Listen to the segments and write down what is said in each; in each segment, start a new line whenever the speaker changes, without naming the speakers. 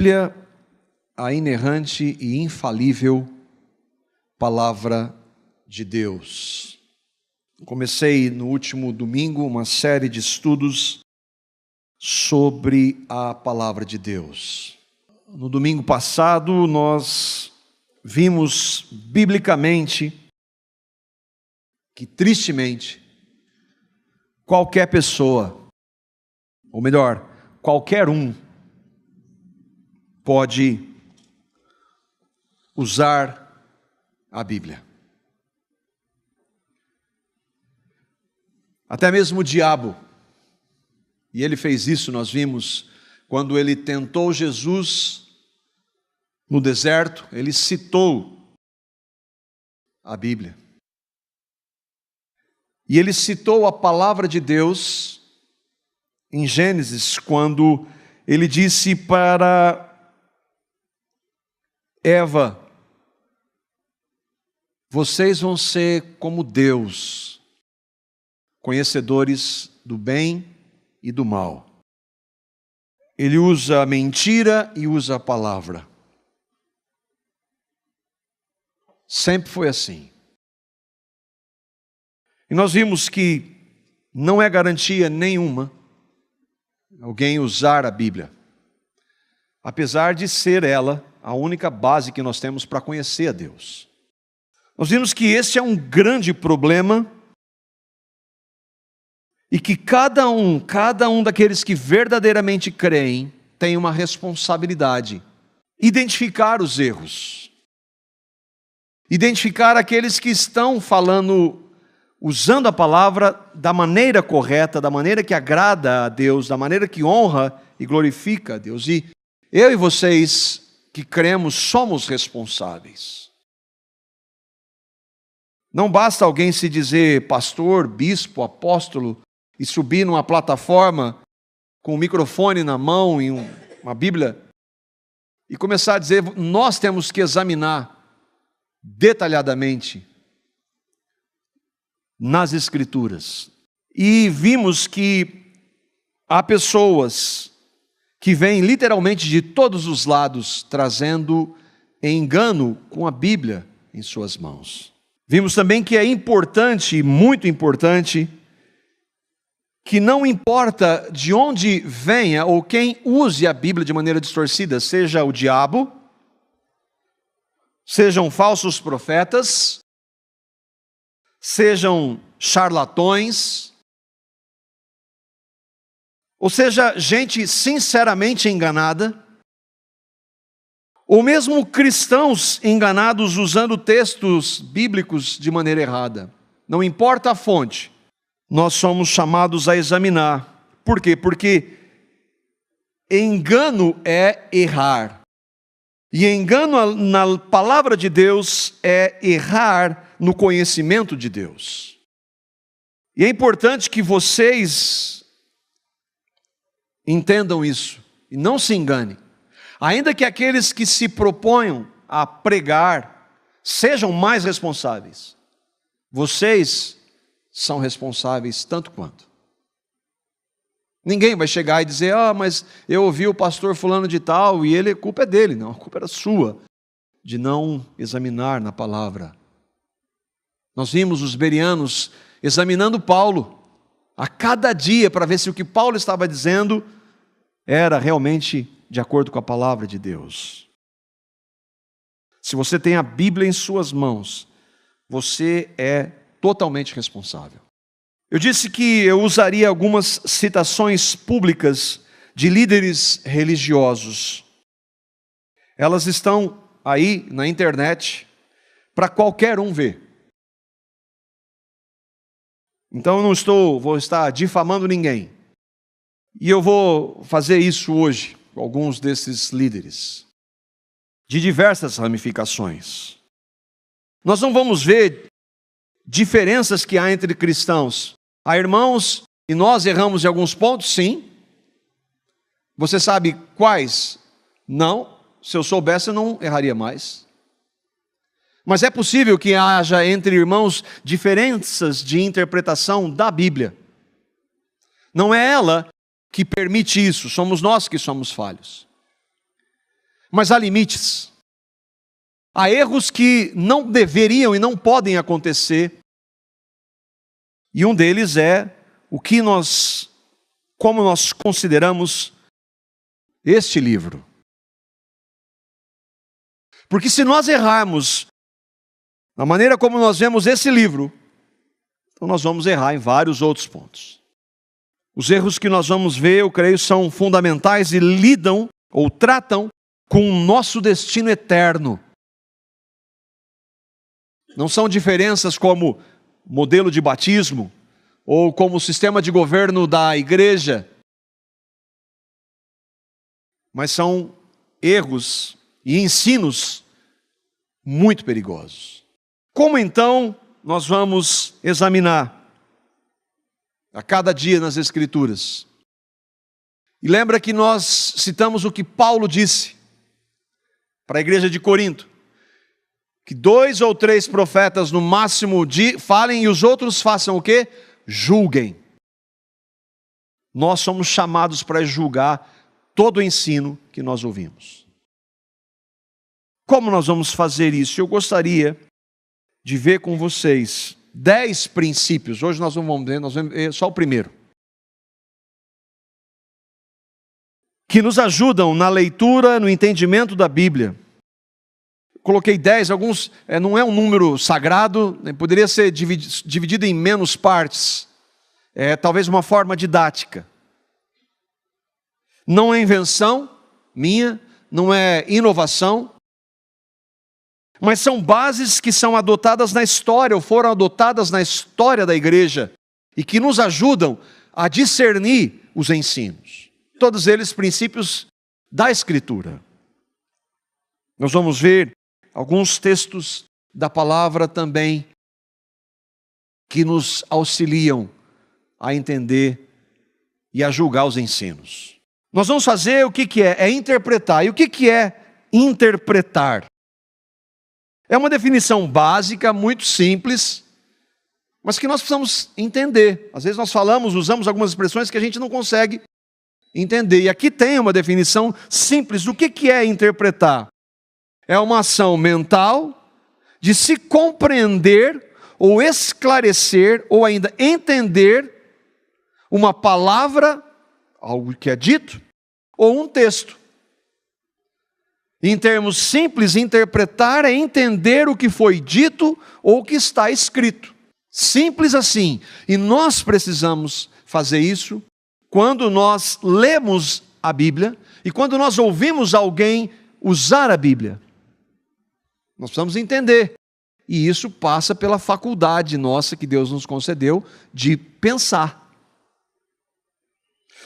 Bíblia, a inerrante e infalível Palavra de Deus. Comecei no último domingo uma série de estudos sobre a Palavra de Deus. No domingo passado nós vimos biblicamente que, tristemente, qualquer pessoa, ou melhor, qualquer um, pode usar a Bíblia. Até mesmo o diabo. E ele fez isso, nós vimos, quando ele tentou Jesus no deserto, ele citou a Bíblia. E ele citou a palavra de Deus em Gênesis, quando ele disse para Eva: vocês vão ser como Deus, conhecedores do bem e do mal. Ele usa a mentira e usa a palavra. Sempre foi assim. E nós vimos que não é garantia nenhuma alguém usar a Bíblia, apesar de ser ela a única base que nós temos para conhecer a Deus. Nós vimos que esse é um grande problema e que cada um daqueles que verdadeiramente creem tem uma responsabilidade: identificar os erros, identificar aqueles que estão falando, usando a palavra da maneira correta, da maneira que agrada a Deus, da maneira que honra e glorifica a Deus. E eu e vocês que cremos somos responsáveis. Não basta alguém se dizer pastor, bispo, apóstolo e subir numa plataforma com um microfone na mão e uma Bíblia e começar a dizer: nós temos que examinar detalhadamente nas Escrituras. E vimos que há pessoas que vêm literalmente de todos os lados trazendo engano com a Bíblia em suas mãos. Vimos também que é importante, muito importante, que não importa de onde venha ou quem use a Bíblia de maneira distorcida, seja o diabo, sejam falsos profetas, sejam charlatões, ou seja, gente sinceramente enganada, ou mesmo cristãos enganados usando textos bíblicos de maneira errada. Não importa a fonte, nós somos chamados a examinar. Por quê? Porque engano é errar. E engano na palavra de Deus é errar no conhecimento de Deus. E é importante que vocês entendam isso e não se enganem. Ainda que aqueles que se proponham a pregar sejam mais responsáveis, vocês são responsáveis tanto quanto. Ninguém vai chegar e dizer: mas eu ouvi o pastor fulano de tal e a culpa é dele. Não, a culpa era sua de não examinar na palavra. Nós vimos os bereanos examinando Paulo a cada dia para ver se o que Paulo estava dizendo era realmente de acordo com a palavra de Deus. Se você tem a Bíblia em suas mãos, você é totalmente responsável. Eu disse que eu usaria algumas citações públicas de líderes religiosos. Elas estão aí na internet para qualquer um ver. Então eu não vou estar difamando ninguém. E eu vou fazer isso hoje com alguns desses líderes, de diversas ramificações. Nós não vamos ver diferenças que há entre cristãos. Há irmãos e nós erramos em alguns pontos, sim. Você sabe quais? Não. Se eu soubesse, eu não erraria mais. Mas é possível que haja entre irmãos diferenças de interpretação da Bíblia. Não é ela que permite isso, somos nós que somos falhos. Mas há limites. Há erros que não deveriam e não podem acontecer. E um deles é como nós consideramos este livro. Porque se nós errarmos na maneira como nós vemos esse livro, então nós vamos errar em vários outros pontos. Os erros que nós vamos ver, eu creio, são fundamentais e lidam ou tratam com o nosso destino eterno. Não são diferenças como modelo de batismo ou como sistema de governo da igreja, mas são erros e ensinos muito perigosos. Como então nós vamos examinar a cada dia nas Escrituras? E lembra que nós citamos o que Paulo disse para a igreja de Corinto, que 2 ou 3 profetas no máximo falem e os outros façam o quê? Julguem. Nós somos chamados para julgar todo o ensino que nós ouvimos. Como nós vamos fazer isso? Eu gostaria de ver com vocês 10 princípios. Hoje nós vamos ver só o primeiro. Que nos ajudam na leitura, no entendimento da Bíblia. Coloquei 10, alguns, não é um número sagrado, poderia ser dividido em menos partes. Talvez uma forma didática. Não é invenção minha, não é inovação, mas são bases que são adotadas na história, ou foram adotadas na história da igreja, e que nos ajudam a discernir os ensinos. Todos eles princípios da Escritura. Nós vamos ver alguns textos da palavra também que nos auxiliam a entender e a julgar os ensinos. Nós vamos fazer o que é? É interpretar. E o que é interpretar? É uma definição básica, muito simples, mas que nós precisamos entender. Às vezes nós usamos algumas expressões que a gente não consegue entender. E aqui tem uma definição simples do que é interpretar. É uma ação mental de se compreender ou esclarecer ou ainda entender uma palavra, algo que é dito, ou um texto. Em termos simples, interpretar é entender o que foi dito ou o que está escrito. Simples assim. E nós precisamos fazer isso quando nós lemos a Bíblia e quando nós ouvimos alguém usar a Bíblia. Nós precisamos entender. E isso passa pela faculdade nossa que Deus nos concedeu de pensar.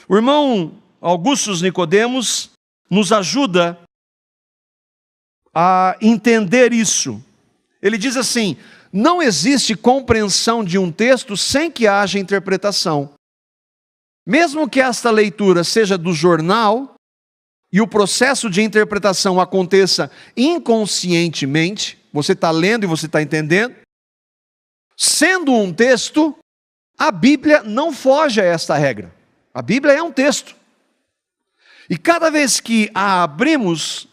O irmão Augustus Nicodemos nos ajuda a entender isso. Ele diz assim: não existe compreensão de um texto sem que haja interpretação. Mesmo que esta leitura seja do jornal e o processo de interpretação aconteça inconscientemente, você está lendo e você está entendendo, sendo um texto, a Bíblia não foge a esta regra. A Bíblia é um texto. E cada vez que a abrimos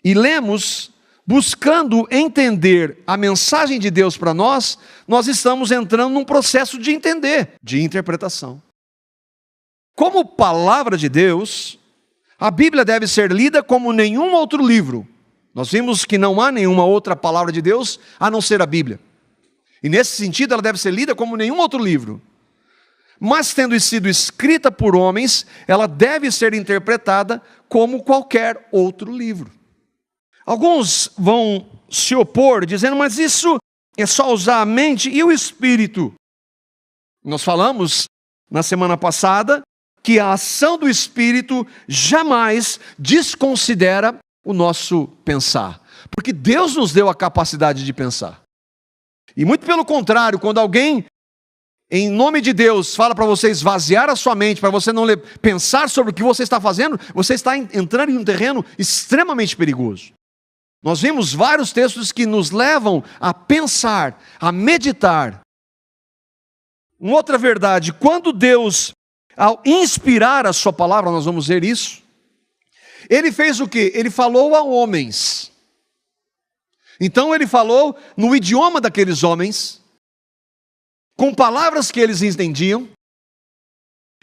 e lemos, buscando entender a mensagem de Deus para nós, nós estamos entrando num processo de entender, de interpretação. Como palavra de Deus, a Bíblia deve ser lida como nenhum outro livro. Nós vimos que não há nenhuma outra palavra de Deus a não ser a Bíblia. E nesse sentido ela deve ser lida como nenhum outro livro. Mas tendo sido escrita por homens, ela deve ser interpretada como qualquer outro livro. Alguns vão se opor, dizendo, mas isso é só usar a mente e o espírito. Nós falamos na semana passada que a ação do espírito jamais desconsidera o nosso pensar. Porque Deus nos deu a capacidade de pensar. E muito pelo contrário, quando alguém, em nome de Deus, fala para você esvaziar a sua mente, para você não pensar sobre o que você está fazendo, você está entrando em um terreno extremamente perigoso. Nós vimos vários textos que nos levam a pensar, a meditar. Uma outra verdade, quando Deus, ao inspirar a sua palavra, nós vamos ver isso, Ele fez o quê? Ele falou a homens. Então ele falou no idioma daqueles homens, com palavras que eles entendiam,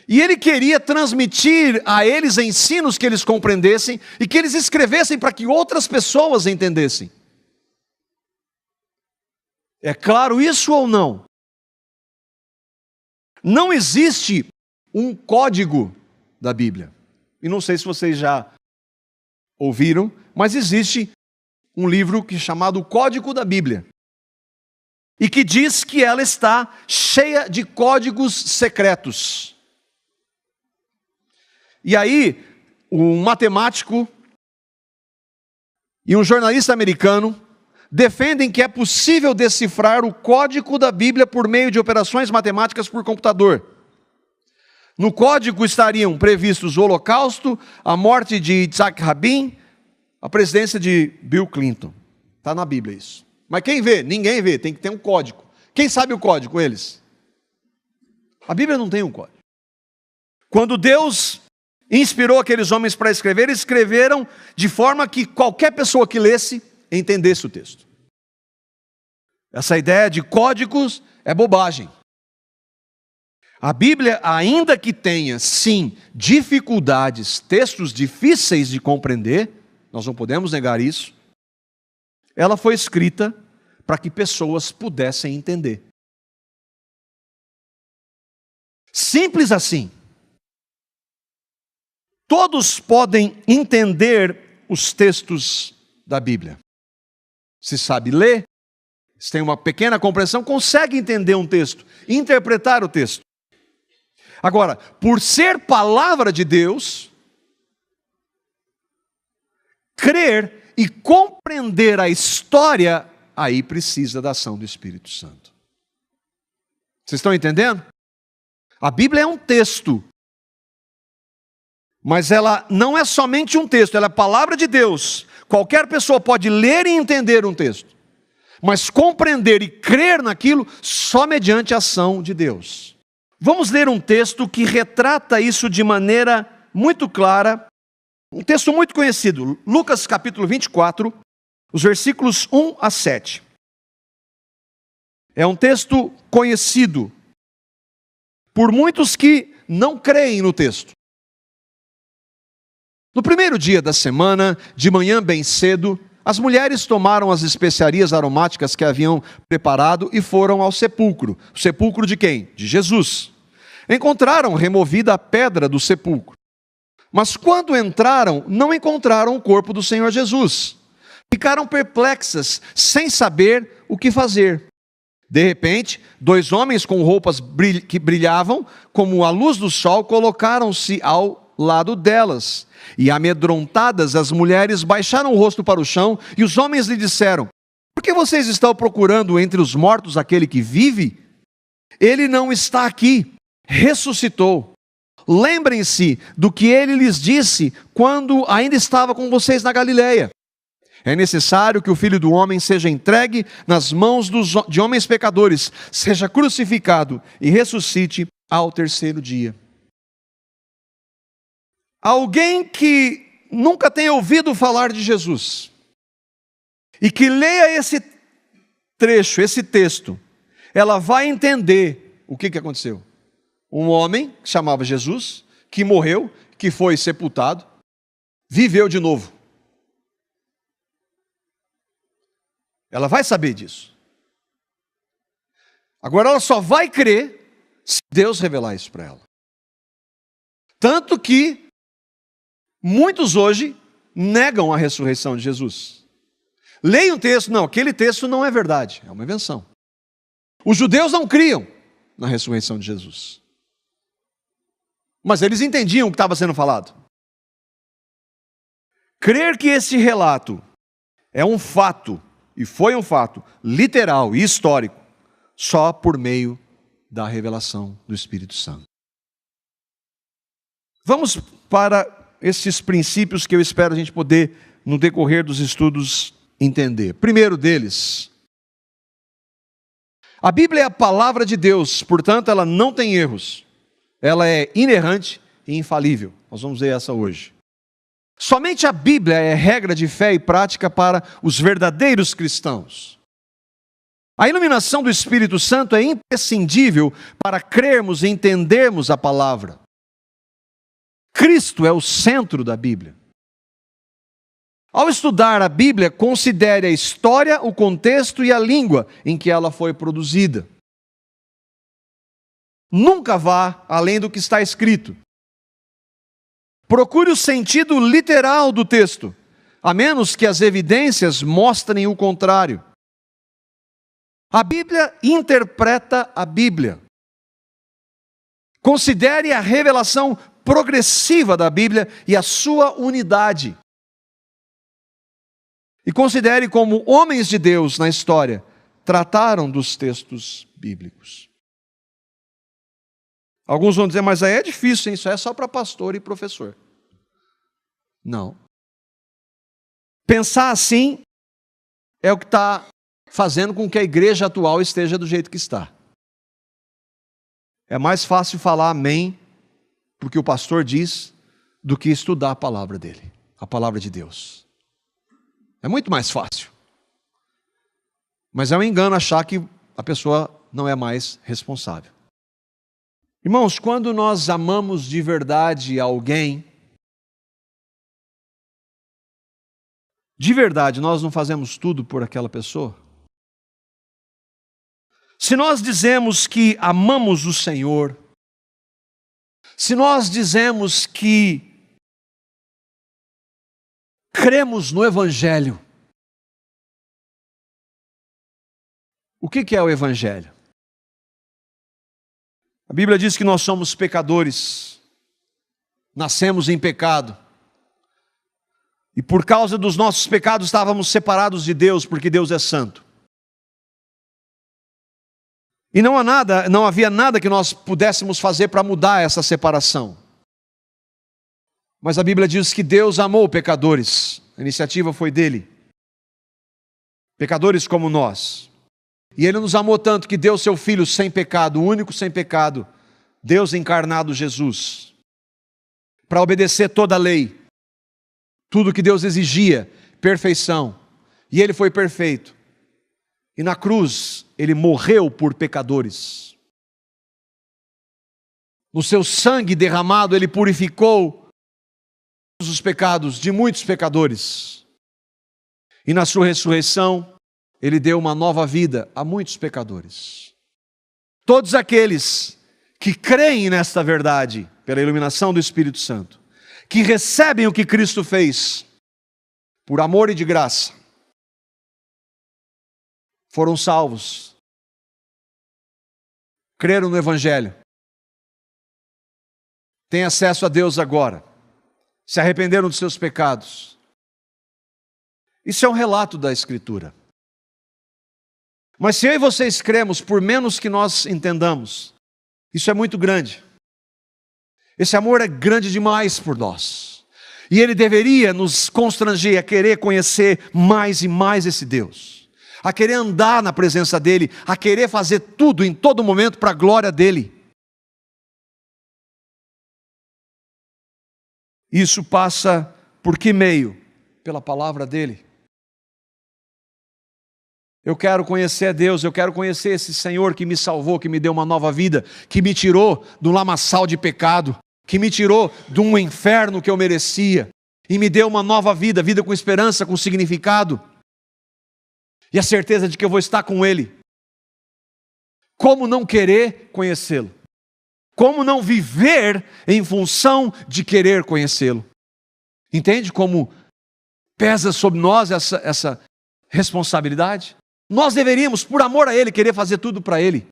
e ele queria transmitir a eles ensinos que eles compreendessem e que eles escrevessem para que outras pessoas entendessem. É claro isso ou não? Não existe um código da Bíblia. E não sei se vocês já ouviram, mas existe um livro chamado Código da Bíblia. E que diz que ela está cheia de códigos secretos. E aí, um matemático e um jornalista americano defendem que é possível decifrar o código da Bíblia por meio de operações matemáticas por computador. No código estariam previstos o Holocausto, a morte de Yitzhak Rabin, a presidência de Bill Clinton. Está na Bíblia isso. Mas quem vê? Ninguém vê, tem que ter um código. Quem sabe o código? Eles. A Bíblia não tem um código. Quando Deus inspirou aqueles homens para escrever, eles escreveram de forma que qualquer pessoa que lesse, entendesse o texto. Essa ideia de códigos é bobagem. A Bíblia, ainda que tenha, sim, dificuldades, textos difíceis de compreender, nós não podemos negar isso, ela foi escrita para que pessoas pudessem entender. Simples assim. Todos podem entender os textos da Bíblia. Se sabe ler, se tem uma pequena compreensão, consegue entender um texto, interpretar o texto. Agora, por ser palavra de Deus, crer e compreender a história, aí precisa da ação do Espírito Santo. Vocês estão entendendo? A Bíblia é um texto. Mas ela não é somente um texto, ela é a palavra de Deus. Qualquer pessoa pode ler e entender um texto, mas compreender e crer naquilo só mediante a ação de Deus. Vamos ler um texto que retrata isso de maneira muito clara, um texto muito conhecido, Lucas capítulo 24, os versículos 1 a 7. É um texto conhecido por muitos que não creem no texto. No primeiro dia da semana, de manhã bem cedo, as mulheres tomaram as especiarias aromáticas que haviam preparado e foram ao sepulcro. O sepulcro de quem? De Jesus. Encontraram removida a pedra do sepulcro. Mas quando entraram, não encontraram o corpo do Senhor Jesus. Ficaram perplexas, sem saber o que fazer. De repente, 2 homens com roupas que brilhavam, como a luz do sol, colocaram-se ao lado delas. E amedrontadas, as mulheres baixaram o rosto para o chão, e os homens lhe disseram: por que vocês estão procurando entre os mortos aquele que vive? Ele não está aqui, ressuscitou. Lembrem-se do que ele lhes disse quando ainda estava com vocês na Galileia. É necessário que o Filho do Homem seja entregue nas mãos de homens pecadores, seja crucificado e ressuscite ao 3º dia. Alguém que nunca tenha ouvido falar de Jesus e que leia esse trecho, esse texto, ela vai entender o que aconteceu. Um homem que chamava Jesus, que morreu, que foi sepultado, viveu de novo. Ela vai saber disso. Agora ela só vai crer se Deus revelar isso para ela. Tanto que muitos hoje negam a ressurreição de Jesus. Leem um texto, não, aquele texto não é verdade, é uma invenção. Os judeus não criam na ressurreição de Jesus. Mas eles entendiam o que estava sendo falado. Crer que esse relato é um fato, e foi um fato literal e histórico, só por meio da revelação do Espírito Santo. Vamos para esses princípios que eu espero a gente poder, no decorrer dos estudos, entender. Primeiro deles, a Bíblia é a palavra de Deus, portanto ela não tem erros. Ela é inerrante e infalível. Nós vamos ver essa hoje. Somente a Bíblia é regra de fé e prática para os verdadeiros cristãos. A iluminação do Espírito Santo é imprescindível para crermos e entendermos a palavra. Cristo é o centro da Bíblia. Ao estudar a Bíblia, considere a história, o contexto e a língua em que ela foi produzida. Nunca vá além do que está escrito. Procure o sentido literal do texto, a menos que as evidências mostrem o contrário. A Bíblia interpreta a Bíblia. Considere a revelação progressiva da Bíblia e a sua unidade. E considere como homens de Deus na história trataram dos textos bíblicos. Alguns vão dizer, mas aí é difícil, hein? Isso é só para pastor e professor. Não. Pensar assim é o que está fazendo com que a igreja atual esteja do jeito que está. É mais fácil falar amém, porque o pastor diz, do que estudar a palavra dele, a palavra de Deus. É muito mais fácil. Mas é um engano achar que a pessoa não é mais responsável. Irmãos, quando nós amamos de verdade alguém, de verdade nós não fazemos tudo por aquela pessoa? Se nós dizemos que amamos o Senhor, se nós dizemos que cremos no Evangelho, o que é o Evangelho? A Bíblia diz que nós somos pecadores, nascemos em pecado, e por causa dos nossos pecados estávamos separados de Deus, porque Deus é santo. E não havia nada que nós pudéssemos fazer para mudar essa separação. Mas a Bíblia diz que Deus amou pecadores, a iniciativa foi dele. Pecadores como nós. E Ele nos amou tanto que deu seu Filho sem pecado, o único sem pecado, Deus encarnado Jesus, para obedecer toda a lei, tudo que Deus exigia, perfeição. E Ele foi perfeito. E na cruz, Ele morreu por pecadores. No seu sangue derramado, Ele purificou os pecados de muitos pecadores. E na sua ressurreição, Ele deu uma nova vida a muitos pecadores. Todos aqueles que creem nesta verdade, pela iluminação do Espírito Santo, que recebem o que Cristo fez, por amor e de graça, foram salvos, creram no Evangelho, têm acesso a Deus agora, se arrependeram dos seus pecados. Isso é um relato da Escritura. Mas se eu e vocês cremos, por menos que nós entendamos, isso é muito grande. Esse amor é grande demais por nós. E Ele deveria nos constranger a querer conhecer mais e mais esse Deus. A querer andar na presença dEle, a querer fazer tudo em todo momento para a glória dEle. Isso passa por que meio? Pela palavra dEle. Eu quero conhecer a Deus, eu quero conhecer esse Senhor que me salvou, que me deu uma nova vida, que me tirou do lamaçal de pecado, que me tirou de um inferno que eu merecia, e me deu uma nova vida, vida com esperança, com significado, e a certeza de que eu vou estar com Ele. Como não querer conhecê-lo? Como não viver em função de querer conhecê-lo? Entende como pesa sobre nós essa responsabilidade? Nós deveríamos, por amor a Ele, querer fazer tudo para Ele,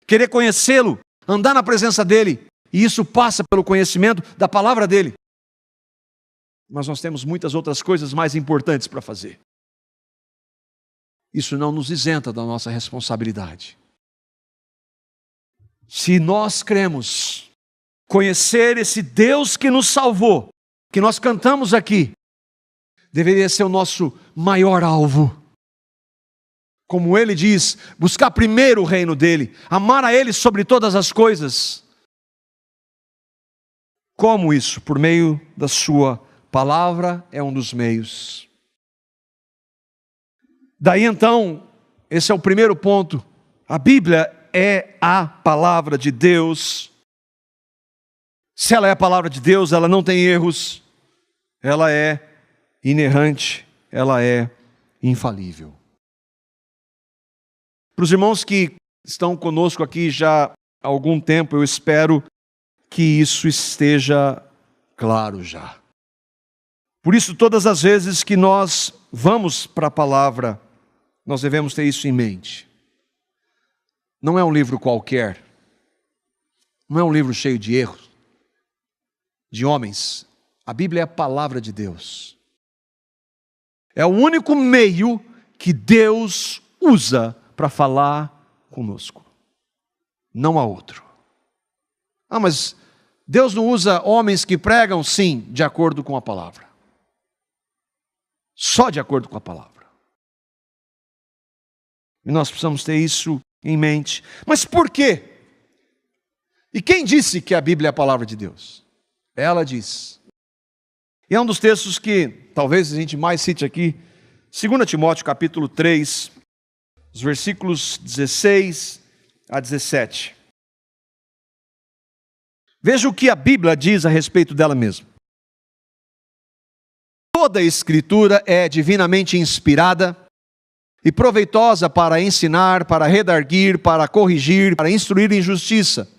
querer conhecê-lo, andar na presença dEle, e isso passa pelo conhecimento da palavra dEle. Mas nós temos muitas outras coisas mais importantes para fazer. Isso não nos isenta da nossa responsabilidade. Se nós cremos, conhecer esse Deus que nos salvou, que nós cantamos aqui, deveria ser o nosso maior alvo. Como Ele diz, buscar primeiro o reino dEle, amar a Ele sobre todas as coisas. Como isso? Por meio da sua palavra é um dos meios. Daí então, esse é o primeiro ponto. A Bíblia é a palavra de Deus. Se ela é a palavra de Deus, ela não tem erros, ela é inerrante, ela é infalível. Para os irmãos que estão conosco aqui já há algum tempo, eu espero que isso esteja claro já. Por isso, todas as vezes que nós vamos para a palavra, nós devemos ter isso em mente. Não é um livro qualquer, não é um livro cheio de erros, de homens. A Bíblia é a palavra de Deus. É o único meio que Deus usa para falar conosco. Não há outro. Mas Deus não usa homens que pregam? Sim, de acordo com a palavra. Só de acordo com a palavra. E nós precisamos ter isso em mente. Mas por quê? E quem disse que a Bíblia é a palavra de Deus? Ela diz. E é um dos textos que talvez a gente mais cite aqui, 2 Timóteo capítulo 3, os versículos 16 a 17. Veja o que a Bíblia diz a respeito dela mesma. Toda a Escritura é divinamente inspirada e proveitosa para ensinar, para redarguir, para corrigir, para instruir em justiça,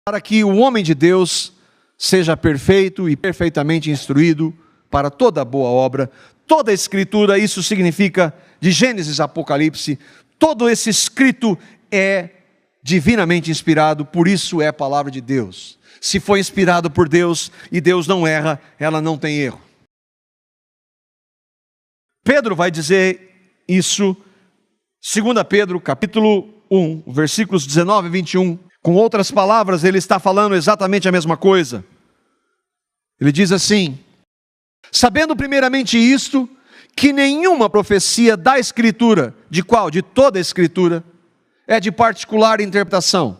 para que o homem de Deus seja perfeito e perfeitamente instruído para toda boa obra. Toda a Escritura, isso significa de Gênesis a Apocalipse, todo esse escrito é divinamente inspirado, por isso é a palavra de Deus. Se foi inspirado por Deus e Deus não erra, ela não tem erro. Pedro vai dizer isso, 2 Pedro capítulo 1, versículos 19 e 21. Com outras palavras, ele está falando exatamente a mesma coisa. Ele diz assim: sabendo primeiramente isto, que nenhuma profecia da Escritura, de qual? De toda a Escritura, é de particular interpretação.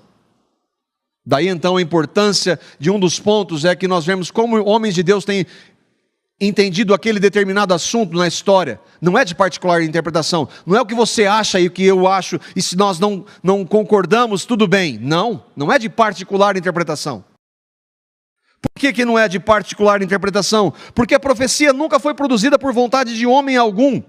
Daí então a importância de um dos pontos é que nós vemos como homens de Deus têm entendido aquele determinado assunto na história. Não é de particular interpretação, não é o que você acha e o que eu acho, e se nós não concordamos, tudo bem. Não é de particular interpretação. Por que não é de particular interpretação? Porque a profecia nunca foi produzida por vontade de homem algum,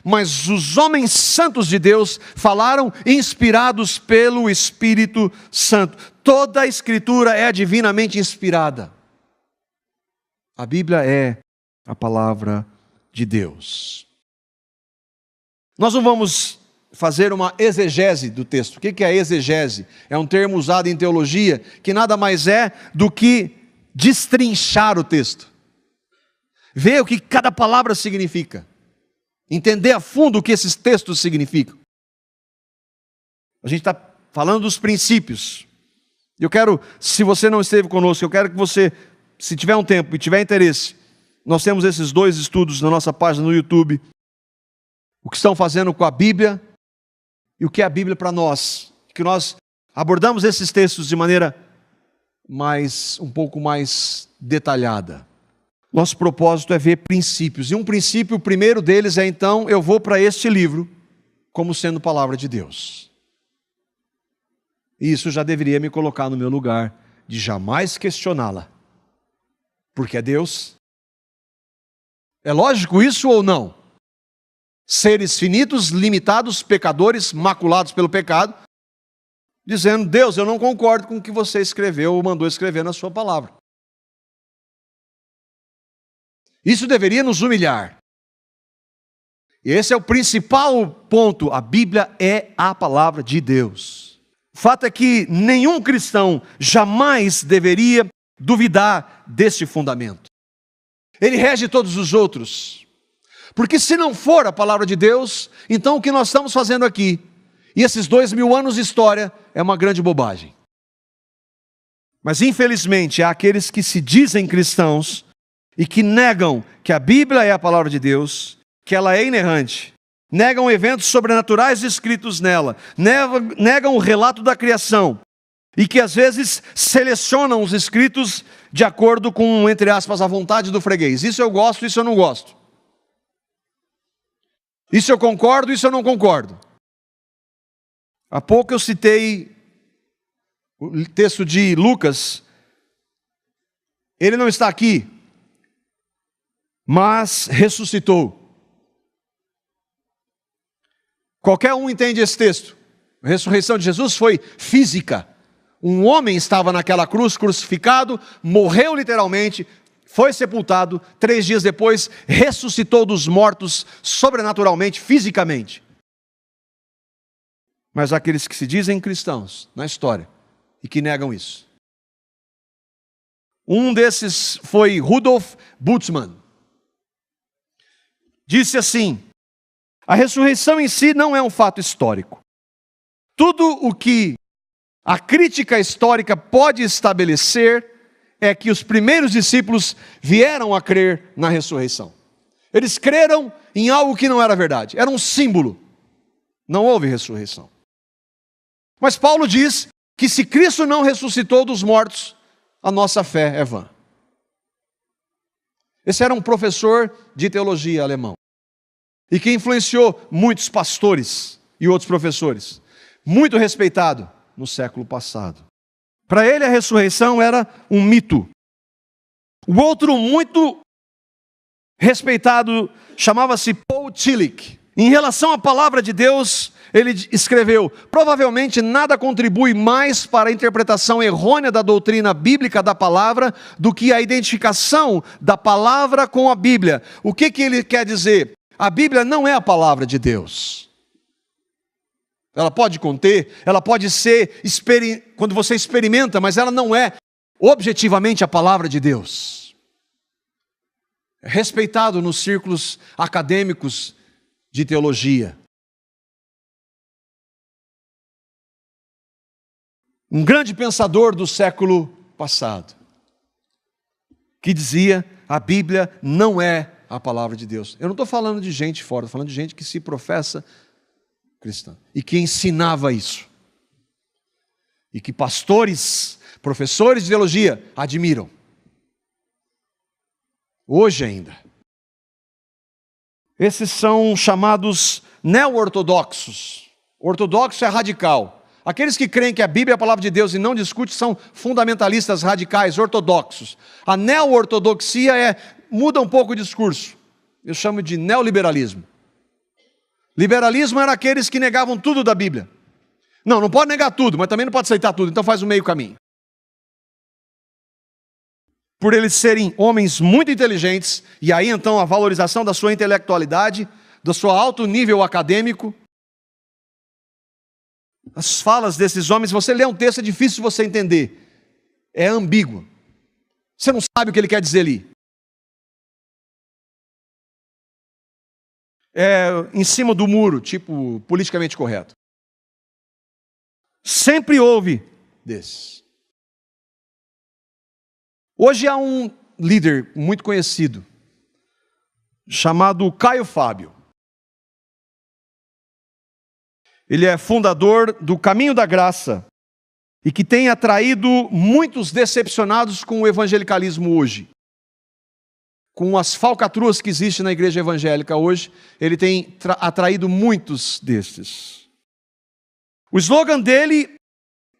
mas os homens santos de Deus falaram inspirados pelo Espírito Santo. Toda a Escritura é divinamente inspirada. A Bíblia é a palavra de Deus. Nós não vamos fazer uma exegese do texto. O que é exegese? É um termo usado em teologia que nada mais é do que destrinchar o texto. Ver o que cada palavra significa. Entender a fundo o que esses textos significam. A gente está falando dos princípios. Eu quero, se você não esteve conosco, eu quero que você, se tiver um tempo e tiver interesse, nós temos esses 2 estudos na nossa página no YouTube. O que estão fazendo com a Bíblia e o que é a Bíblia para nós. Que nós abordamos esses textos de maneira um pouco mais detalhada. Nosso propósito é ver princípios. E um princípio, o primeiro deles é então, eu vou para este livro como sendo palavra de Deus. E isso já deveria me colocar no meu lugar de jamais questioná-la. Porque é Deus. É lógico isso ou não? Seres finitos, limitados, pecadores, maculados pelo pecado, dizendo: Deus, eu não concordo com o que você escreveu ou mandou escrever na sua palavra. Isso deveria nos humilhar. E esse é o principal ponto. A Bíblia é a palavra de Deus. O fato é que nenhum cristão jamais deveria duvidar deste fundamento. Ele rege todos os outros. Porque se não for a palavra de Deus, então o que nós estamos fazendo aqui, e esses 2000 anos de história, é uma grande bobagem. Mas infelizmente há aqueles que se dizem cristãos e que negam que a Bíblia é a palavra de Deus, que ela é inerrante, negam eventos sobrenaturais escritos nela, negam o relato da criação, e que às vezes selecionam os escritos de acordo com, entre aspas, a vontade do freguês. Isso eu gosto, isso eu não gosto. Isso eu concordo, isso eu não concordo. Há pouco eu citei o texto de Lucas. Ele não está aqui, mas ressuscitou. Qualquer um entende esse texto. A ressurreição de Jesus foi física. Um homem estava naquela cruz, crucificado, morreu literalmente, foi sepultado, 3 dias depois ressuscitou dos mortos sobrenaturalmente, fisicamente. Mas aqueles que se dizem cristãos na história e que negam isso. Um desses foi Rudolf Bultmann. Disse assim: a ressurreição em si não é um fato histórico. Tudo o que a crítica histórica pode estabelecer é que os primeiros discípulos vieram a crer na ressurreição. Eles creram em algo que não era verdade, era um símbolo. Não houve ressurreição. Mas Paulo diz que se Cristo não ressuscitou dos mortos, a nossa fé é vã. Esse era um professor de teologia alemão e que influenciou muitos pastores e outros professores, muito respeitado no século passado. Para ele a ressurreição era um mito. O outro muito respeitado chamava-se Paul Tillich. Em relação à palavra de Deus, ele escreveu: provavelmente nada contribui mais para a interpretação errônea da doutrina bíblica da palavra do que a identificação da palavra com a Bíblia. O que ele quer dizer? A Bíblia não é a palavra de Deus. Ela pode conter, ela pode ser, quando você experimenta, mas ela não é objetivamente a palavra de Deus. É respeitado nos círculos acadêmicos de teologia. Um grande pensador do século passado, que dizia: a Bíblia não é a palavra de Deus. Eu não estou falando de gente fora, estou falando de gente que se professa cristã e que ensinava isso. E que pastores, professores de teologia admiram. Hoje ainda. Esses são chamados neo-ortodoxos. Ortodoxo é radical. Aqueles que creem que a Bíblia é a palavra de Deus e não discute são fundamentalistas radicais, ortodoxos. A neo-ortodoxia muda um pouco o discurso. Eu chamo de neoliberalismo. Liberalismo era aqueles que negavam tudo da Bíblia. Não pode negar tudo, mas também não pode aceitar tudo, então faz o meio caminho. Por eles serem homens muito inteligentes, e aí então a valorização da sua intelectualidade, do seu alto nível acadêmico. As falas desses homens, você lê um texto, é difícil de você entender. É ambíguo. Você não sabe o que ele quer dizer ali. É em cima do muro, tipo politicamente correto. Sempre houve desses. Hoje há um líder muito conhecido, chamado Caio Fábio. Ele é fundador do Caminho da Graça e que tem atraído muitos decepcionados com o evangelicalismo hoje. Com as falcatruas que existem na igreja evangélica hoje, ele tem atraído muitos destes. O slogan dele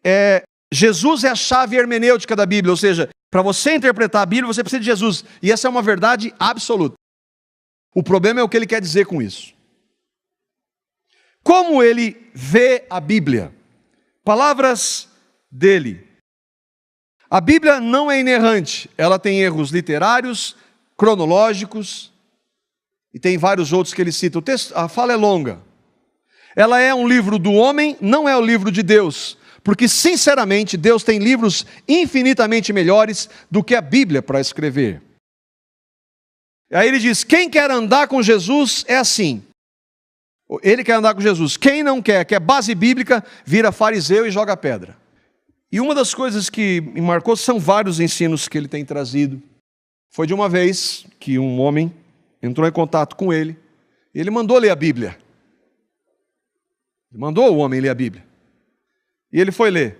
é: Jesus é a chave hermenêutica da Bíblia, ou seja, para você interpretar a Bíblia, você precisa de Jesus. E essa é uma verdade absoluta. O problema é o que ele quer dizer com isso. Como ele vê a Bíblia? Palavras dele. A Bíblia não é inerrante. Ela tem erros literários, cronológicos, e tem vários outros que ele cita. A fala é longa. Ela é um livro do homem, não é o livro de Deus. Porque, sinceramente, Deus tem livros infinitamente melhores do que a Bíblia para escrever. Aí ele diz: quem quer andar com Jesus é assim. Ele quer andar com Jesus. Quem não quer base bíblica, vira fariseu e joga pedra. E uma das coisas que me marcou são vários ensinos que ele tem trazido. Foi de uma vez que um homem entrou em contato com ele, e ele mandou ler a Bíblia. Ele mandou o homem ler a Bíblia. E ele foi ler.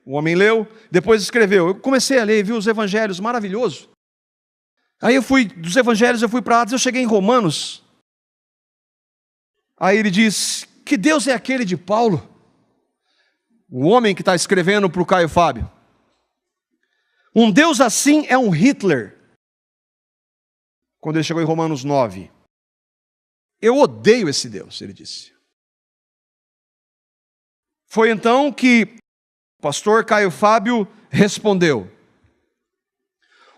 O homem leu, depois escreveu. Eu comecei a ler, vi os evangelhos, maravilhoso. Aí dos evangelhos eu fui para Atos, eu cheguei em Romanos. Aí ele diz, que Deus é aquele de Paulo? O homem que está escrevendo para o Caio Fábio. Um Deus assim é um Hitler. Quando ele chegou em Romanos 9. Eu odeio esse Deus, ele disse. Foi então que o pastor Caio Fábio respondeu.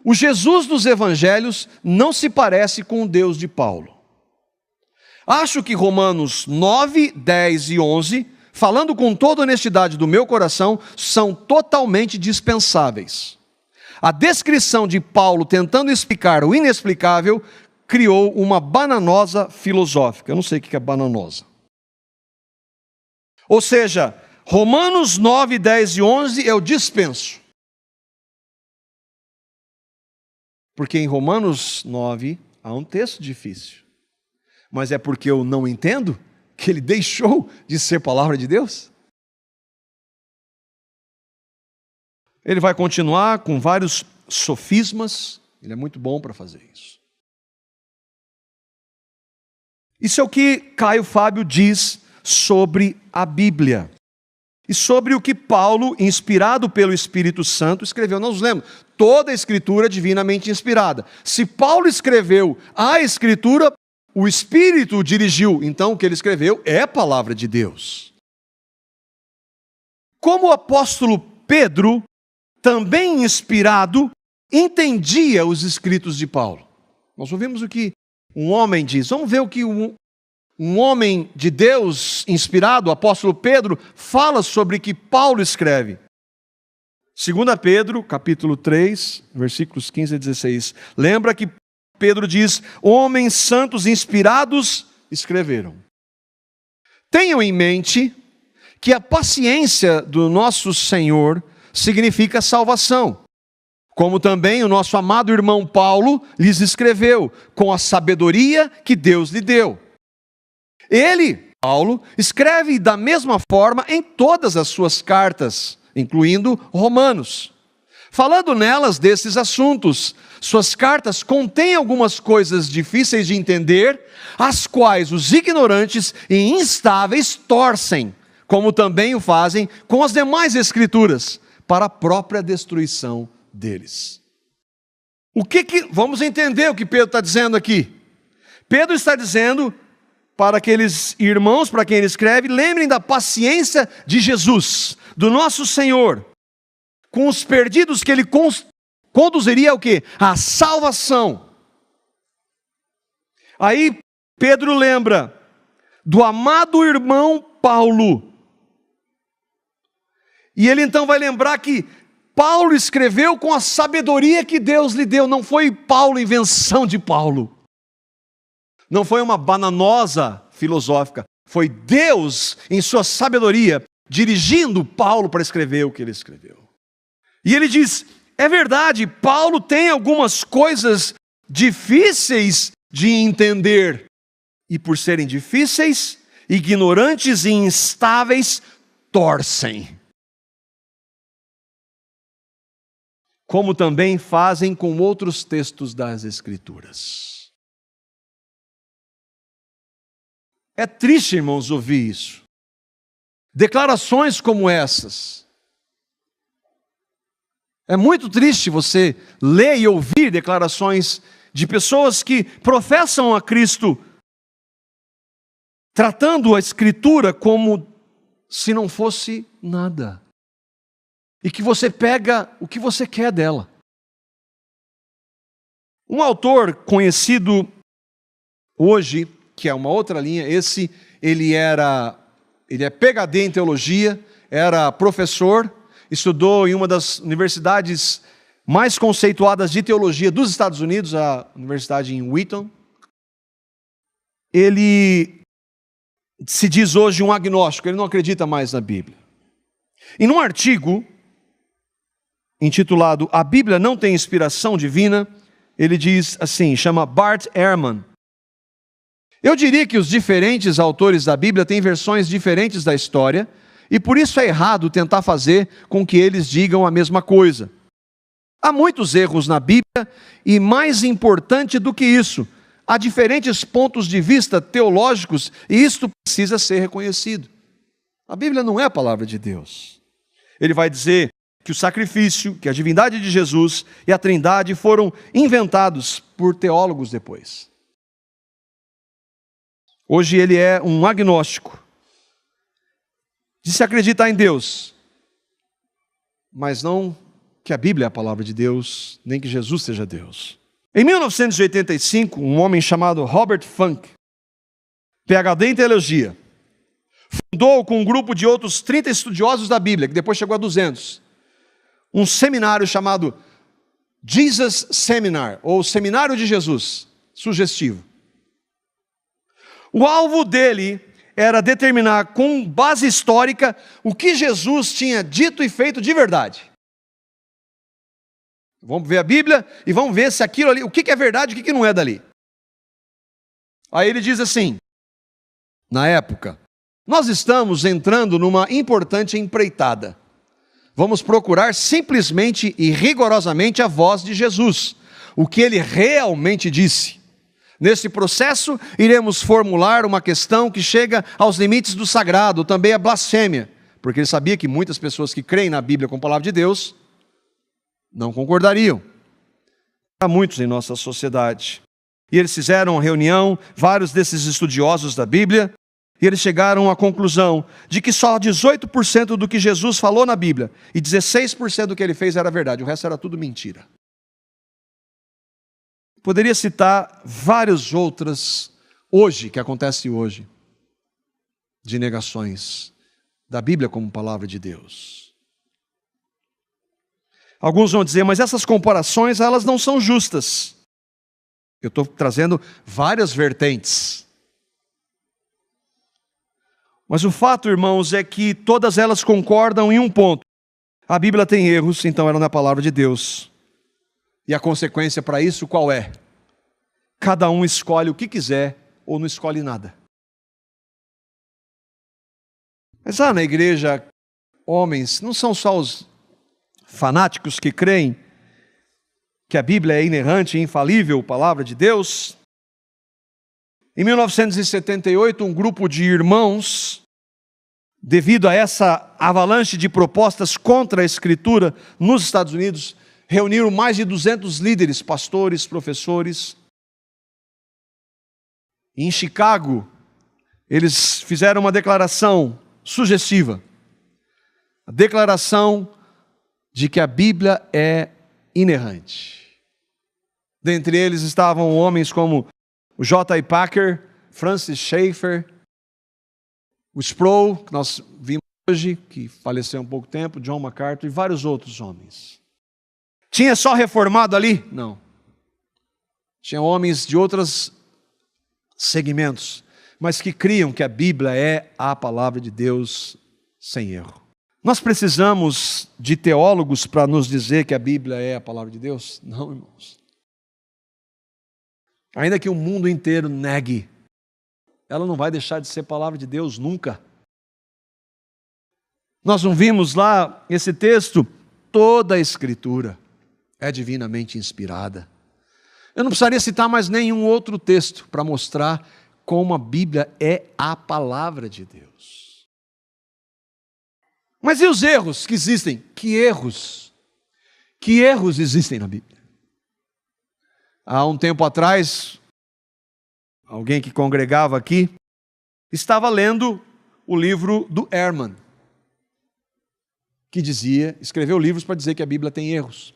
O Jesus dos evangelhos não se parece com o Deus de Paulo. Acho que Romanos 9, 10 e 11, falando com toda honestidade do meu coração, são totalmente dispensáveis. A descrição de Paulo tentando explicar o inexplicável criou uma bananosa filosófica. Eu não sei o que é bananosa. Ou seja, Romanos 9, 10 e 11 eu dispenso. Porque em Romanos 9 há um texto difícil. Mas é porque eu não entendo que ele deixou de ser palavra de Deus? Ele vai continuar com vários sofismas. Ele é muito bom para fazer isso. Isso é o que Caio Fábio diz sobre a Bíblia. E sobre o que Paulo, inspirado pelo Espírito Santo, escreveu. Nós lemos, toda a Escritura é divinamente inspirada. Se Paulo escreveu a Escritura, o Espírito o dirigiu. Então o que ele escreveu é a palavra de Deus. Como o apóstolo Pedro, também inspirado, entendia os escritos de Paulo. Nós ouvimos o que um homem diz. Vamos ver o que um homem de Deus inspirado, o apóstolo Pedro, fala sobre o que Paulo escreve. 2 Pedro, capítulo 3, versículos 15 a 16. Lembra que Pedro diz, homens santos inspirados escreveram. Tenham em mente que a paciência do nosso Senhor significa salvação. Como também o nosso amado irmão Paulo lhes escreveu, com a sabedoria que Deus lhe deu. Ele, Paulo, escreve da mesma forma em todas as suas cartas, incluindo Romanos. Falando nelas desses assuntos, suas cartas contêm algumas coisas difíceis de entender, as quais os ignorantes e instáveis torcem, como também o fazem com as demais escrituras, para a própria destruição deles. Vamos entender o que Pedro está dizendo aqui. Pedro está dizendo para aqueles irmãos, para quem ele escreve, lembrem da paciência de Jesus, do nosso Senhor, com os perdidos que ele conduziria ao quê? A salvação. Aí Pedro lembra do amado irmão Paulo. E ele então vai lembrar que Paulo escreveu com a sabedoria que Deus lhe deu. Não foi Paulo invenção de Paulo. Não foi uma bananosa filosófica. Foi Deus, em sua sabedoria, dirigindo Paulo para escrever o que ele escreveu. E ele diz, é verdade, Paulo tem algumas coisas difíceis de entender. E por serem difíceis, ignorantes e instáveis, torcem. Como também fazem com outros textos das Escrituras. É triste, irmãos, ouvir isso. Declarações como essas. É muito triste você ler e ouvir declarações de pessoas que professam a Cristo, tratando a Escritura como se não fosse nada. E que você pega o que você quer dela. Um autor conhecido hoje, que é uma outra linha, ele é PhD em teologia, era professor, estudou em uma das universidades mais conceituadas de teologia dos Estados Unidos, a universidade em Wheaton. Ele se diz hoje um agnóstico, ele não acredita mais na Bíblia. E num artigo intitulado A Bíblia não tem inspiração divina, ele diz assim, chama Bart Ehrman. Eu diria que os diferentes autores da Bíblia têm versões diferentes da história E por isso é errado tentar fazer com que eles digam a mesma coisa. Há muitos erros na Bíblia e, mais importante do que isso, há diferentes pontos de vista teológicos e isto precisa ser reconhecido. A Bíblia não é a palavra de Deus. Ele vai dizer que o sacrifício, que a divindade de Jesus e a Trindade foram inventados por teólogos depois. Hoje ele é um agnóstico. Disse acreditar em Deus, mas não que a Bíblia é a palavra de Deus, nem que Jesus seja Deus. Em 1985, um homem chamado Robert Funk, PhD em teologia, fundou com um grupo de outros 30 estudiosos da Bíblia, que depois chegou a 200, um seminário chamado Jesus Seminar, ou Seminário de Jesus, sugestivo. O alvo dele era determinar com base histórica o que Jesus tinha dito e feito de verdade. Vamos ver a Bíblia e vamos ver se aquilo ali, o que é verdade e o que não é dali. Aí ele diz assim, na época, nós estamos entrando numa importante empreitada. Vamos procurar simplesmente e rigorosamente a voz de Jesus, o que ele realmente disse. Nesse processo, iremos formular uma questão que chega aos limites do sagrado, também a blasfêmia, porque ele sabia que muitas pessoas que creem na Bíblia como palavra de Deus não concordariam. Há muitos em nossa sociedade. E eles fizeram uma reunião, vários desses estudiosos da Bíblia, e eles chegaram à conclusão de que só 18% do que Jesus falou na Bíblia e 16% do que ele fez era verdade, o resto era tudo mentira. Poderia citar várias outras, que acontece hoje, de negações da Bíblia como palavra de Deus. Alguns vão dizer, mas essas comparações, elas não são justas. Eu estou trazendo várias vertentes. Mas o fato, irmãos, é que todas elas concordam em um ponto. A Bíblia tem erros, então ela não é a palavra de Deus. E a consequência para isso qual é? Cada um escolhe o que quiser ou não escolhe nada. Mas há na igreja homens, não são só os fanáticos que creem que a Bíblia é inerrante e infalível, palavra de Deus. Em 1978, um grupo de irmãos, devido a essa avalanche de propostas contra a Escritura nos Estados Unidos, reuniram mais de 200 líderes, pastores, professores. Em Chicago, eles fizeram uma declaração sugestiva. A declaração de que a Bíblia é inerrante. Dentre eles estavam homens como o J.I. Packer, Francis Schaeffer, o Sproul, que nós vimos hoje, que faleceu há um pouco tempo, John MacArthur e vários outros homens. Tinha só reformado ali? Não. Tinha homens de outros segmentos, mas que criam que a Bíblia é a palavra de Deus sem erro. Nós precisamos de teólogos para nos dizer que a Bíblia é a palavra de Deus? Não, irmãos. Ainda que o mundo inteiro negue, ela não vai deixar de ser palavra de Deus nunca. Nós não vimos lá esse texto? Toda a Escritura é divinamente inspirada. Eu não precisaria citar mais nenhum outro texto para mostrar como a Bíblia é a palavra de Deus. Mas e os erros que existem? Que erros? Que erros existem na Bíblia? Há um tempo atrás, alguém que congregava aqui, estava lendo o livro do Ehrman, que escreveu livros para dizer que a Bíblia tem erros.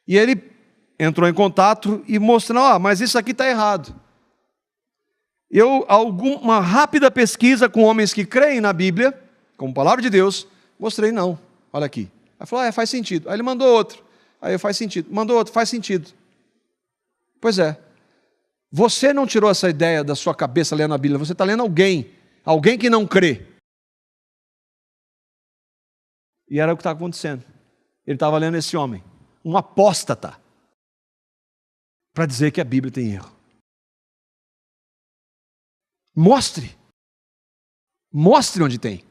E ele entrou em contato e mostrou, mas isso aqui está errado. Uma rápida pesquisa com homens que creem na Bíblia, como palavra de Deus, mostrei não, olha aqui. Aí falou, faz sentido. Aí ele mandou outro, aí faz sentido. Mandou outro, faz sentido. Pois é, você não tirou essa ideia da sua cabeça lendo a Bíblia, você está lendo alguém que não crê. E era o que estava acontecendo. Ele estava lendo esse homem, um apóstata, para dizer que a Bíblia tem erro. Mostre onde tem.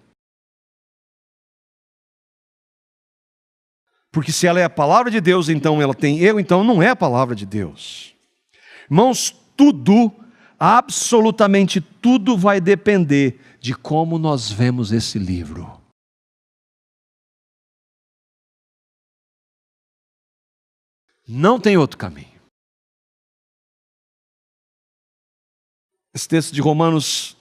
Porque se ela é a palavra de Deus, então ela tem eu, então não é a palavra de Deus. Irmãos, tudo, absolutamente tudo vai depender de como nós vemos esse livro. Não tem outro caminho. Esse texto de Romanos,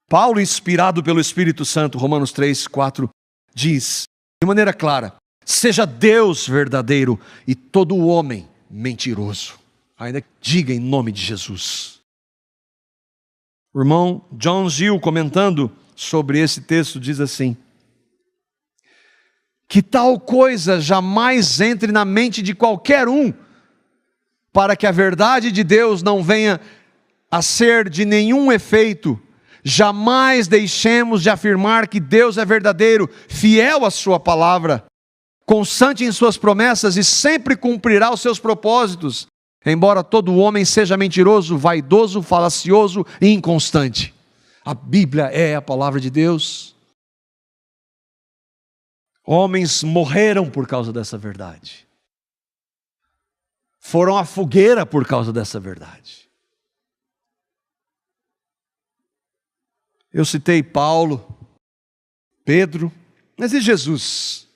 Paulo, inspirado pelo Espírito Santo, Romanos 3, 4, diz de maneira clara: seja Deus verdadeiro e todo homem mentiroso. Ainda diga em nome de Jesus. O irmão John Gill, comentando sobre esse texto, diz assim: que tal coisa jamais entre na mente de qualquer um, para que a verdade de Deus não venha a ser de nenhum efeito. Jamais deixemos de afirmar que Deus é verdadeiro, fiel à sua palavra, constante em suas promessas e sempre cumprirá os seus propósitos, embora todo homem seja mentiroso, vaidoso, falacioso e inconstante. A Bíblia é a palavra de Deus. Homens morreram por causa dessa verdade. Foram à fogueira por causa dessa verdade. Eu citei Paulo, Pedro, mas e Jesus?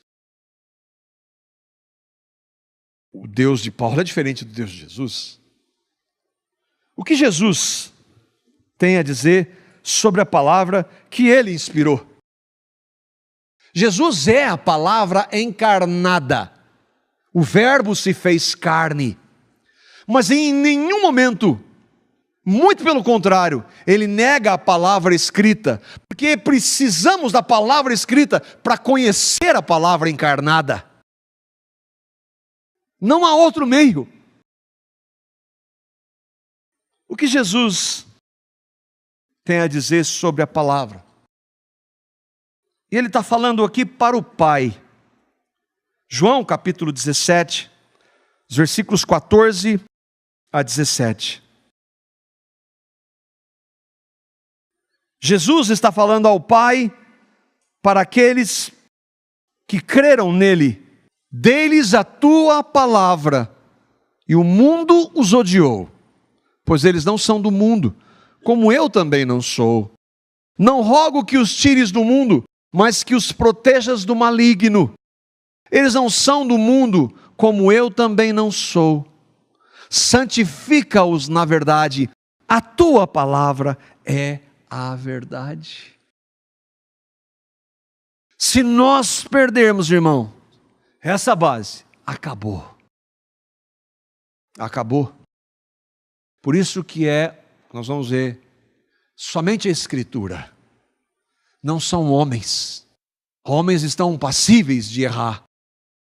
O Deus de Paulo é diferente do Deus de Jesus. O que Jesus tem a dizer sobre a palavra que ele inspirou? Jesus é a palavra encarnada. O Verbo se fez carne. Mas em nenhum momento, muito pelo contrário, ele nega a palavra escrita, porque precisamos da palavra escrita para conhecer a palavra encarnada. Não há outro meio. O que Jesus tem a dizer sobre a palavra? E ele está falando aqui para o Pai. João capítulo 17, os versículos 14 a 17. Jesus está falando ao Pai para aqueles que creram nele. Dê-lhes a tua palavra, e o mundo os odiou, pois eles não são do mundo, como eu também não sou. Não rogo que os tires do mundo, mas que os protejas do maligno. Eles não são do mundo, como eu também não sou. Santifica-os na verdade, a tua palavra é a verdade. Se nós perdermos, irmão, essa base, acabou. Acabou. Por isso que nós vamos ver, somente a Escritura. Não são homens. Homens estão passíveis de errar.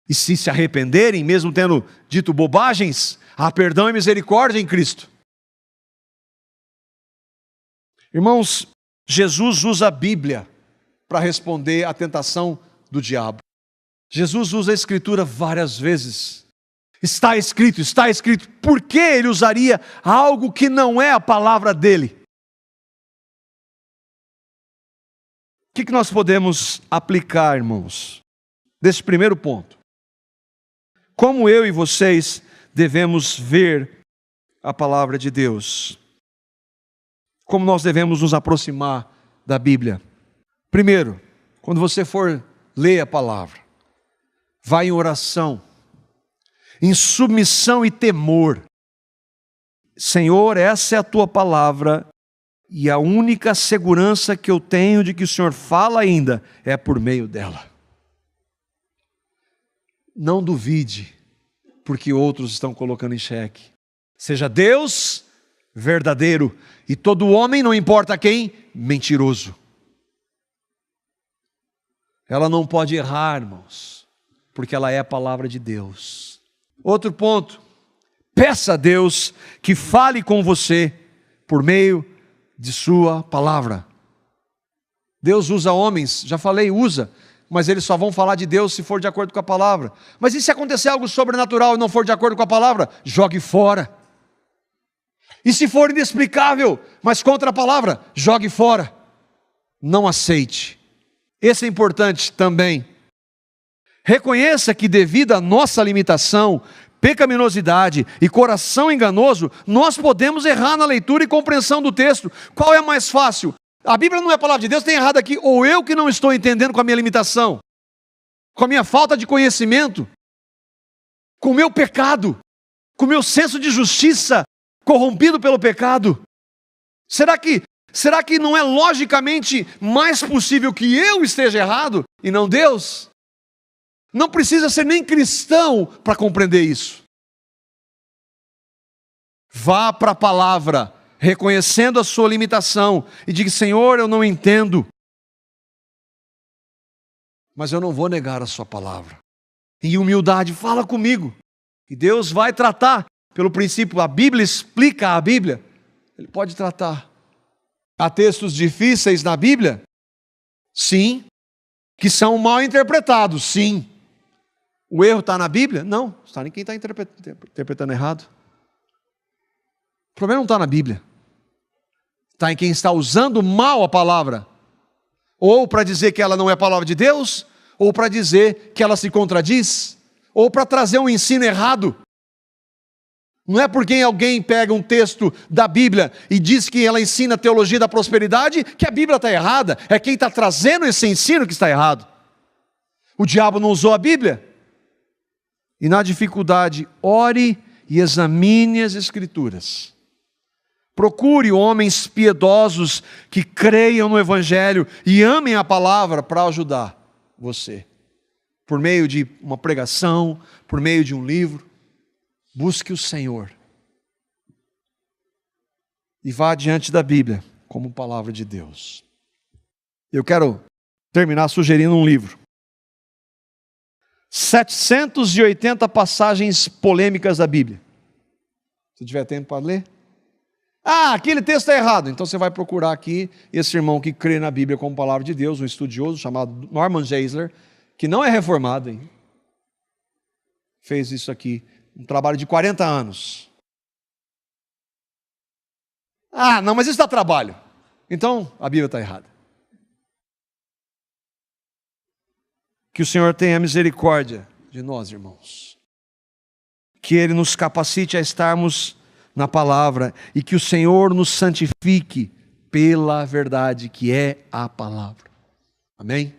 E se arrependerem, mesmo tendo dito bobagens, há perdão e misericórdia em Cristo. Irmãos, Jesus usa a Bíblia para responder à tentação do diabo. Jesus usa a Escritura várias vezes. Está escrito, está escrito. Por que ele usaria algo que não é a palavra dele? O que nós podemos aplicar, irmãos, desse primeiro ponto? Como eu e vocês devemos ver a palavra de Deus? Como nós devemos nos aproximar da Bíblia? Primeiro, quando você for ler a palavra, vá em oração, em submissão e temor. Senhor, essa é a tua palavra, e a única segurança que eu tenho de que o Senhor fala ainda é por meio dela. Não duvide, porque outros estão colocando em xeque. Seja Deus verdadeiro, e todo homem, não importa quem, mentiroso. Ela não pode errar, irmãos, porque ela é a palavra de Deus. Outro ponto, peça a Deus que fale com você por meio de sua palavra. Deus usa homens, já falei, usa, mas eles só vão falar de Deus se for de acordo com a palavra. Mas e se acontecer algo sobrenatural e não for de acordo com a palavra? Jogue fora. E se for inexplicável, mas contra a palavra, jogue fora. Não aceite. Esse é importante também. Reconheça que devido à nossa limitação, pecaminosidade e coração enganoso, nós podemos errar na leitura e compreensão do texto. Qual é mais fácil? A Bíblia não é a palavra de Deus, tem errado aqui, ou eu que não estou entendendo com a minha limitação, com a minha falta de conhecimento, com o meu pecado, com o meu senso de justiça corrompido pelo pecado. Será que não é logicamente mais possível que eu esteja errado e não Deus? Não precisa ser nem cristão para compreender isso. Vá para a palavra, reconhecendo a sua limitação, e diga: Senhor, eu não entendo, mas eu não vou negar a sua palavra. Em humildade, fala comigo. E Deus vai tratar, pelo princípio, a Bíblia explica a Bíblia. Ele pode tratar. Há textos difíceis na Bíblia? Sim. Que são mal interpretados? Sim. O erro está na Bíblia? Não, está em quem está interpretando errado. O problema não está na Bíblia. Está em quem está usando mal a palavra. Ou para dizer que ela não é a palavra de Deus, ou para dizer que ela se contradiz, ou para trazer um ensino errado. Não é porque alguém pega um texto da Bíblia e diz que ela ensina a teologia da prosperidade que a Bíblia está errada. É quem está trazendo esse ensino que está errado. O diabo não usou a Bíblia. E na dificuldade, ore e examine as Escrituras. Procure homens piedosos que creiam no Evangelho e amem a palavra para ajudar você. Por meio de uma pregação, por meio de um livro. Busque o Senhor. E vá diante da Bíblia como palavra de Deus. Eu quero terminar sugerindo um livro. 780 passagens polêmicas da Bíblia. Se tiver tempo para ler. Ah, aquele texto está errado. Então você vai procurar aqui esse irmão que crê na Bíblia como palavra de Deus, um estudioso chamado Norman Geisler, que não é reformado, hein? Fez isso aqui, um trabalho de 40 anos. Ah, não, mas isso dá trabalho. Então a Bíblia está errada. Que o Senhor tenha misericórdia de nós, irmãos. Que Ele nos capacite a estarmos na palavra e que o Senhor nos santifique pela verdade que é a palavra. Amém?